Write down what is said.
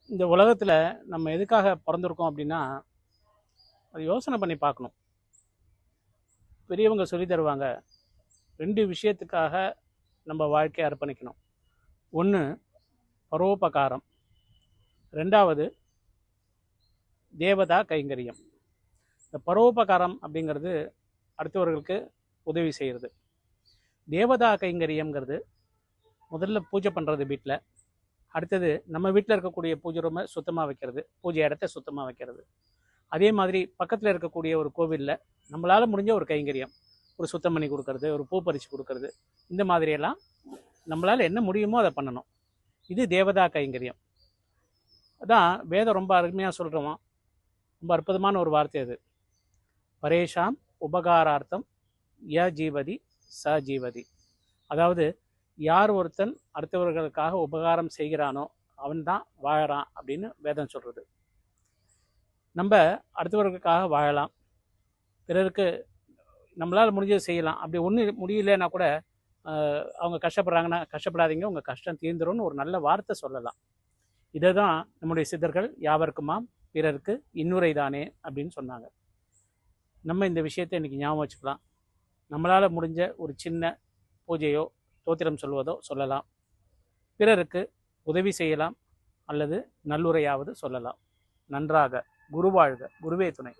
இந்த உலகத்தில் நம்ம எதுக்காக பிறந்திருக்கோம் அப்படின்னா, அது யோசனை பண்ணி பார்க்கணும். பெரியவங்க சொல்லி தருவாங்க, 2 விஷயத்துக்காக நம்ம வாழ்க்கையை அர்ப்பணிக்கணும். ஒன்று பரோபகாரம், 2வது தேவதா கைங்கரியம். இந்த பரோபகாரம் அப்படிங்கிறது அடுத்தவர்களுக்கு உதவி செய்கிறது. தேவதா கைங்கரியம்ங்கிறது முதல்ல பூஜை பண்ணுறது வீட்டில். அடுத்தது நம்ம வீட்டில் இருக்கக்கூடிய பூஜை ரூமை சுத்தமாக வைக்கிறது, பூஜை இடத்த சுத்தமாக வைக்கிறது. அதே மாதிரி பக்கத்தில் இருக்கக்கூடிய ஒரு கோவிலில் நம்மளால் முடிஞ்ச ஒரு கைங்கரியம், ஒரு சுத்தம் பண்ணி கொடுக்கறது, ஒரு பூ பறித்து கொடுக்கறது, இந்த மாதிரியெல்லாம் நம்மளால் என்ன முடியுமோ அதை பண்ணணும். இது தேவதா கைங்கரியம். அதான் வேதம் ரொம்ப அருமையாக சொல்கிறோமா, ரொம்ப அற்புதமான ஒரு வார்த்தை அது. பரேஷாம் உபகாரார்த்தம் ய ஜீவதி ச ஜீவதி. அதாவது யார் ஒருத்தன் அடுத்தவர்களுக்காக உபகாரம் செய்கிறானோ அவன் தான் வாழறான் அப்படின்னு வேதம் சொல்கிறது. நம்ம அடுத்தவர்களுக்காக வாழலாம், பிறருக்கு நம்மளால் முடிஞ்சதை செய்யலாம். அப்படி ஒன்றும் முடியலன்னா கூட அவங்க கஷ்டப்படுறாங்கன்னா, கஷ்டப்படாதீங்க, உங்கள் கஷ்டம் தீர்ந்துரும்னு ஒரு நல்ல வார்த்தை சொல்லலாம். இதை தான் நம்முடைய சித்தர்கள் யாவருக்குமாம் பிறருக்கு இன்னுரை தானே அப்படின்னு சொன்னாங்க. நம்ம இந்த விஷயத்தை இன்றைக்கி ஞாபகம் வச்சுக்கலாம். நம்மளால் முடிஞ்ச ஒரு சின்ன பூஜையோ தோத்திரம் சொல்வதோ சொல்லலாம், பிறருக்கு உதவி செய்யலாம், அல்லது நல்லுரையாவது சொல்லலாம். நன்றாக குருவாழ்க, குருவே துணை.